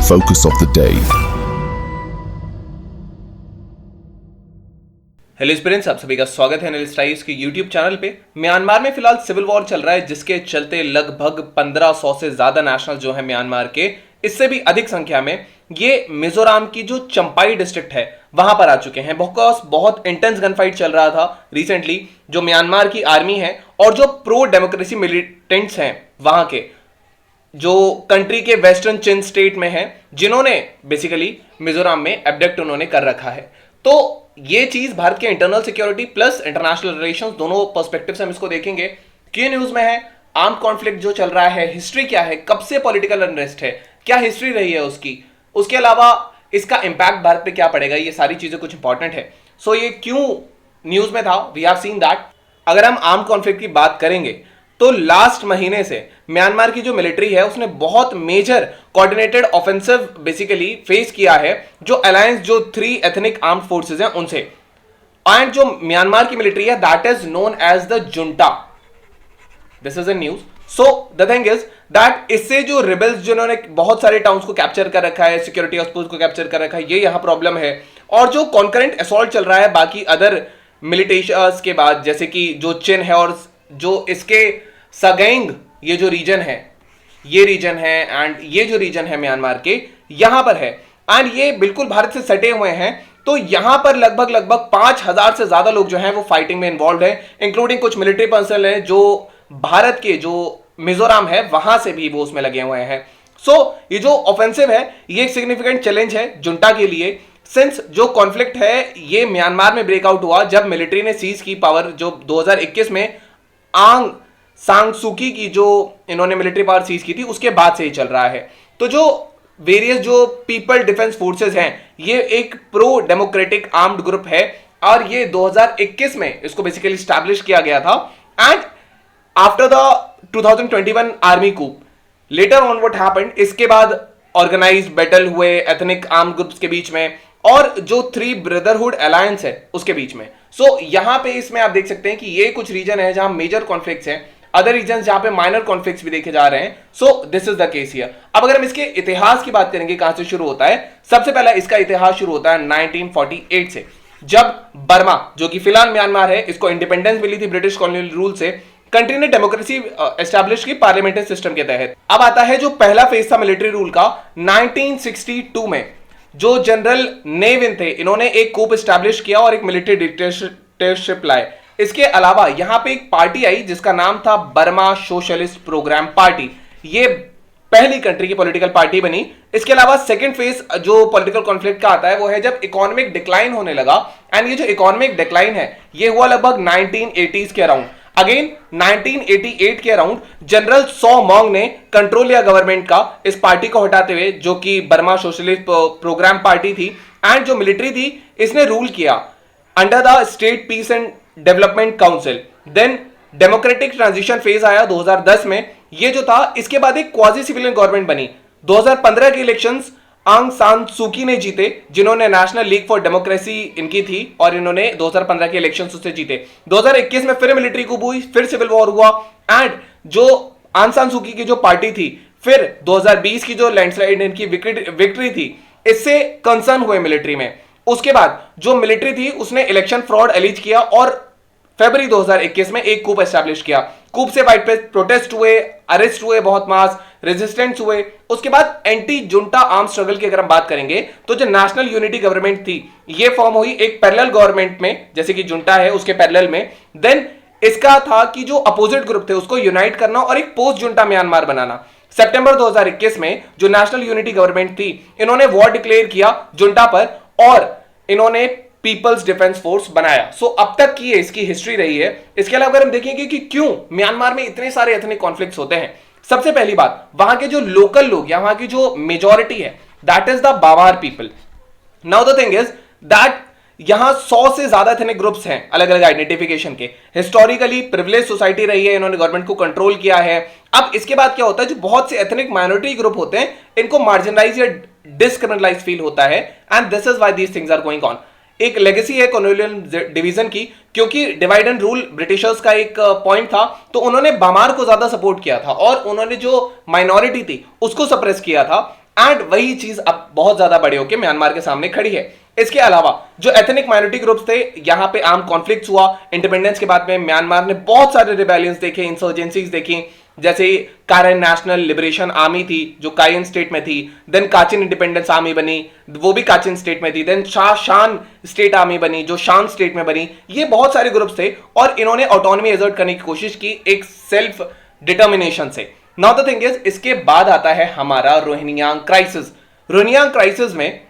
Focus of the day. Hello students, आप सभी का स्वागत है एनालिस्ट टाइम्स के यूट्यूब चैनल पे। म्यांमार में फिलहाल सिविल वॉर चल रहा है, जिसके चलते लगभग 1500 से ज्यादा नेशनल जो है म्यांमार के, इससे भी अधिक संख्या में ये मिजोरम की जो चंपाई डिस्ट्रिक्ट है वहां पर आ चुके हैं। बहुत इंटेंस गन फाइट चल रहा था रिसेंटली। जो म्यांमार की आर्मी है और जो प्रो डेमोक्रेसी मिलिटेंट्स हैं वहां के, जो कंट्री के वेस्टर्न चिन स्टेट में है, जिन्होंने बेसिकली मिजोरम में एब्डक्ट उन्होंने कर रखा है। तो ये चीज भारत के internal security plus international relations दोनों पर्सपेक्टिव से हम इसको देखेंगे। क्यों न्यूज में है, आर्म कॉन्फ्लिक्ट जो चल रहा है, हिस्ट्री क्या है, कब से पॉलिटिकल अनरेस्ट है, क्या हिस्ट्री रही है उसकी, उसके अलावा इसका इंपैक्ट भारत पे क्या पड़ेगा, ये सारी चीजें कुछ इंपॉर्टेंट है। सो ये क्यों न्यूज में था, वी हैव सीन दैट। अगर हम आर्म कॉन्फ्लिक्ट की बात करेंगे तो लास्ट महीने से म्यांमार की जो मिलिट्री है उसने बहुत major coordinated offensive basically face किया है, जो अलायंस जो 3 एथनिक आर्म्ड फोर्सेस हैं उनसे। एंड जो म्यांमार की मिलिट्री है that is known as the junta. This is a news. So the thing is that इससे जो रिबल्स जिन्होंने बहुत सारे टाउन्स को कैप्चर कर रखा है, सिक्योरिटी हाउसपोस्ट को कैप्चर कर रखा है, ये यहां प्रॉब्लम है। और जो कॉन्करेंट असॉल्ट चल रहा है बाकी अदर मिलिटेशंस के बाद, जैसे कि जो चिन है और जो इसके सगैंग ये जो रीजन है, ये रीजन है एंड ये जो रीजन है म्यांमार के यहां पर है, एंड ये बिल्कुल भारत से सटे हुए हैं। तो यहां पर लगभग 5000 से ज्यादा लोग जो हैं वो फाइटिंग में इन्वॉल्व हैं, इंक्लूडिंग कुछ मिलिट्री पर्सनल हैं जो भारत के जो मिजोरम है वहां से भी वो उसमें लगे हुए हैं। सो ये जो ऑफेंसिव है ये एक सिग्निफिकेंट चैलेंज है जुंटा के लिए, सिंस जो कॉन्फ्लिक्ट है ये म्यांमार में ब्रेकआउट हुआ जब मिलिट्री ने सीज की पावर, जो 2021 में आंग सांग सुकी की जो इन्होंने मिलिट्री पावर सीज की थी, उसके बाद से ही चल रहा है। तो जो वेरियस जो पीपल डिफेंस फोर्सेस हैं, ये एक प्रो डेमोक्रेटिक आर्म्ड ग्रुप है और ये 2021 में इसको बेसिकली स्टैब्लिश किया गया था। And after the 2021 army coup, later on what happened, इसके बाद ऑर्गेनाइज्ड बैटल हुए एथनिक आर्म्ड ग्रुप्स के बीच में और जो 3 ब्रदरहुड अलायंस है उसके बीच में। सो यहां पे इसमें आप देख सकते हैं कि ये कुछ रीजन है जहां मेजर कॉन्फ्लिक्ट्स हैं, अदर रीजन जहां पे माइनर कॉन्फ्लिक्ट्स भी देखे जा रहे हैं। So this is the case here. अब अगर हम इसके इतिहास की बात करेंगे, कहां से शुरू होता है, सबसे पहला इसका इतिहास शुरू होता है 1948 से, जब बर्मा जो कि फिलहाल म्यांमार है, इसको इंडिपेंडेंस मिली थी ब्रिटिश कॉलोनियल रूल से। कंट्री ने डेमोक्रेसी एस्टैब्लिश की पार्लियामेंट्री सिस्टम के तहत। अब आता है जो पहला फेज था मिलिट्री रूल का 1962 में, जो जनरल नेविन थे, इन्होंने एक कूप एस्टैब्लिश किया और एक मिलिट्री डिक्टेटरशिप लाए। इसके अलावा यहां पे एक पार्टी आई जिसका नाम था बर्मा सोशलिस्ट प्रोग्राम पार्टी, ये पहली कंट्री की पॉलिटिकल पार्टी बनी। इसके अलावा सेकंड फेज जो पॉलिटिकल कॉन्फ्लिक्ट का आता है वो है जब इकोनॉमिक डिक्लाइन होने लगा, एंड ये जो इकोनॉमिक डिक्लाइन है ये हुआ लगभग 1980s के अराउंड। अगेन 1988 के अराउंड जनरल सो मॉन्ग ने कंट्रोल लिया गवर्नमेंट का इस पार्टी को हटाते हुए, जो कि बर्मा सोशलिस्ट प्रोग्राम पार्टी थी। एंड जो मिलिट्री थी इसने रूल किया under the State Peace and Development Council. Then democratic transition phase आया 2010 में, ये जो था, इसके बाद एक क्वाजी सिविलियन गवर्नमेंट बनी। 2015 के इलेक्शंस आंग सान सूकी ने जीते, जिन्होंने नेशनल लीग फॉर डेमोक्रेसी इनकी थी और इन्होंने 2015 के इलेक्शंस उससे जीते। 2021 में फिर मिलिट्री coup हुई, फिर सिविल वॉर हुआ, एंड जो आंग सान सूकी की जो पार्टी थी, फिर 2020 की जो लैंडस्लाइड इनकी विक्ट्री थी, इससे कंसर्न हुए मिलिट्री में। उसके बाद जो मिलिट्री थी उसने इलेक्शन फ्रॉड एलिज किया और फरवरी 2021 में एक कूप एस्टैब्लिश किया। कूप से वाइड पे प्रोटेस्ट हुए, अरेस्ट हुए, बहुत मास रेजिस्टेंस हुए। उसके बाद एंटी जुंटा आर्म स्ट्रगल की अगर हम बात करेंगे तो जो नेशनल यूनिटी गवर्नमेंट थी ये फॉर्म हुई एक पैरेलल गवर्नमेंट में, जैसे कि जुंटा है उसके पैरेलल में। देन इसका था कि जो अपोजिट ग्रुप थे उसको यूनाइट करना और एक पोस्ट जुंटा म्यांमार बनाना। सितंबर 2021 में जो नेशनल यूनिटी गवर्नमेंट थी, इन्होंने वॉर डिक्लेयर किया जुंटा पर और इन्होंने पीपल्स डिफेंस फोर्स बनाया। सो अब तक की इसकी हिस्ट्री रही है। इसके अलावा अगर हम देखेंगे कि क्यों म्यांमार में इतने सारे एथनिक कॉन्फ्लिक्ट्स होते हैं, सबसे पहली बात, वहां के जो लोकल लोग या वहां की जो मेजॉरिटी है दैट इज द बावार people. Now the thing is that यहां 100 से ज्यादा एथनिक ग्रुप्स हैं अलग अलग आइडेंटिफिकेशन के। हिस्टोरिकली प्रिविलेज सोसाइटी रही है, इन्होंने गवर्नमेंट को कंट्रोल किया है। अब इसके बाद क्या होता है, जो बहुत से एथनिक माइनॉरिटी ग्रुप होते हैं इनको मार्जिनलाइज या डिस्क्रिमिनलाइज फील होता है, and this is why these things are going on. एक लेगेसी है कॉलोनियल डिवीजन की, क्योंकि डिवाइड एंड रूल ब्रिटिशर्स का एक पॉइंट था, तो उन्होंने बामार को ज्यादा सपोर्ट किया था और उन्होंने जो माइनॉरिटी थी उसको सप्रेस किया था। एंड वही चीज अब बहुत ज्यादा बड़े होकर म्यांमार के सामने खड़ी है। इसके अलावा जो एथनिक माइनॉरिटी ग्रुप्स थे, यहां पे आर्म कॉन्फ्लिक्ट्स हुआ। इंडिपेंडेंस के बाद में म्यांमार ने बहुत सारे रिबेलियंस देखे, इंसर्जेंसीज देखी, जैसे कारेन नेशनल लिबरेशन आर्मी थी जो कायन स्टेट में थी, देन काचिन इंडिपेंडेंस आर्मी बनी, वो भी काचिन स्टेट में थी, देन शान स्टेट आर्मी बनी जो शान स्टेट में बनी। ये बहुत सारे ग्रुप्स थे और इन्होंने ऑटोनॉमी एजर्ट करने की कोशिश की एक सेल्फ डिटर्मिनेशन से। नाउ द थिंग इज, इसके बाद आता है हमारा रोहिंग्यांग क्राइसिस। रोहिंग्यांग क्राइसिस में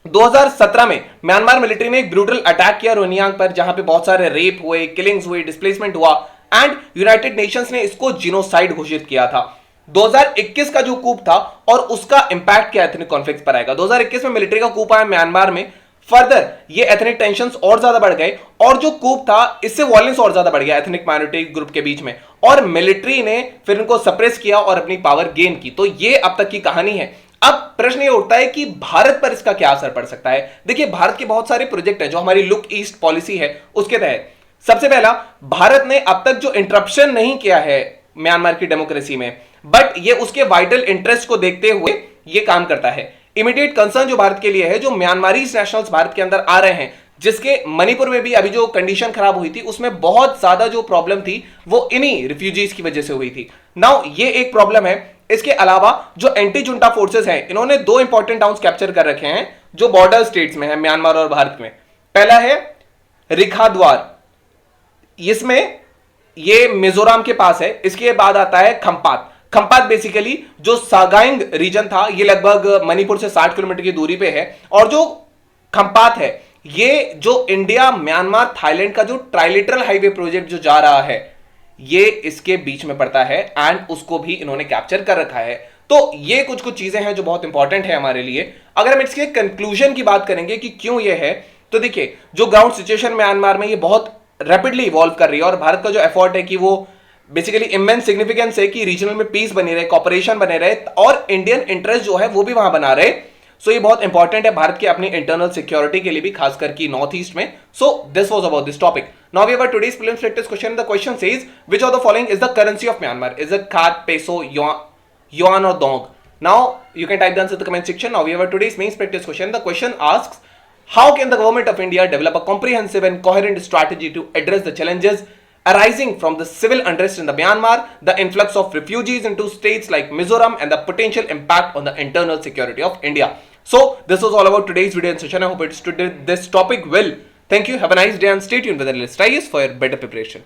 2017 में म्यांमार मिलिट्री ने एक ब्रूटल अटैक किया रोहिंग्यांग पर, जहां पे बहुत सारे रेप हुए, किलिंग्स हुई, डिस्प्लेसमेंट हुआ एंड यूनाइटेड नेशंस ने इसको जिनोसाइड घोषित किया था। 2021 का जो कूप था और उसका इंपैक्ट क्या एथनिक कॉन्फ्लिक्ट पर आएगा। 2021 में मिलिट्री का कूप आया म्यांमार में, फर्दर ये एथनिक टेंशंस और ज्यादा बढ़ गए और जो कूप था इससे वॉयलेंस और ज्यादा बढ़ गया एथनिक माइनॉरिटी ग्रुप के बीच में, और मिलिट्री ने फिर इनको सप्रेस किया और अपनी पावर गेन की। तो ये अब तक की कहानी है। अब प्रश्न ये उठता है कि भारत पर इसका क्या असर पड़ सकता है। देखिए, भारत के बहुत सारे प्रोजेक्ट हैं जो हमारी लुक ईस्ट पॉलिसी है उसके तहत। सबसे पहला, भारत ने अब तक जो इंटरप्शन नहीं किया है म्यांमार की डेमोक्रेसी में, बट ये उसके वाइटल इंटरेस्ट को देखते हुए ये काम करता है। इमीडिएट कंसर्न जो भारत के लिए है, जो म्यांमारी नेशनल्स भारत के अंदर आ रहे हैं, जिसके मणिपुर में भी अभी जो कंडीशन खराब हुई थी उसमें बहुत ज्यादा जो प्रॉब्लम थी वो इन्हीं रिफ्यूजीज की वजह से हुई थी। नाउ ये एक प्रॉब्लम है। इसके अलावा जो एंटी जुंटा फोर्सेस हैं, इन्होंने दो इंपॉर्टेंट टाउन्स कैप्चर कर रखे हैं जो बॉर्डर स्टेट्स में है म्यांमार और भारत में। पहला है रिखाद्वार, इसमें ये मिजोरम के पास है। इसके बाद आता है खंपात। खंपात बेसिकली जो सागाइंग रीजन था, ये लगभग मणिपुर से 60 किलोमीटर की दूरी पे है। और जो खंपात है, ये जो इंडिया म्यांमार थाईलैंड का जो ट्राइलेटरल हाईवे प्रोजेक्ट जो जा रहा है, ये इसके बीच में पड़ता है एंड उसको भी इन्होंने कैप्चर कर रखा है। तो ये कुछ कुछ चीजें हैं जो बहुत इंपॉर्टेंट है हमारे लिए। अगर हम इसके कंक्लूजन की बात करेंगे कि क्यों ये है, तो देखिए, जो ग्राउंड सिचुएशन म्यांमार में ये बहुत रैपिडली इवॉल्व कर रही है और भारत का जो एफर्ट है कि वो बेसिकली इमेंस सिग्निफिकेंस है कि रीजनल में पीस बनी रहे, कॉपरेशन बने रहे और इंडियन इंटरेस्ट जो है वो भी वहां बना रहे। सो ये बहुत इंपॉर्टेंट है भारत की अपनी इंटरनल सिक्योरिटी के लिए भी, खासकर की नॉर्थ ईस्ट में। So this was about this topic. Now we have today's prelims practice question. The question says which of the following is the currency of Myanmar? Is it kyat, peso, yuan or dong? Now you can type the answer in the comment section. Now we have today's main practice question. The question asks, how can the government of India develop a comprehensive and coherent strategy to address the challenges arising from the civil unrest in the Myanmar, the influx of refugees into states like Mizoram, and the potential impact on the internal security of India? So this was all about today's video and session. I hope it stood this topic well. Thank you. Have a nice day and stay tuned with the list for your better preparation.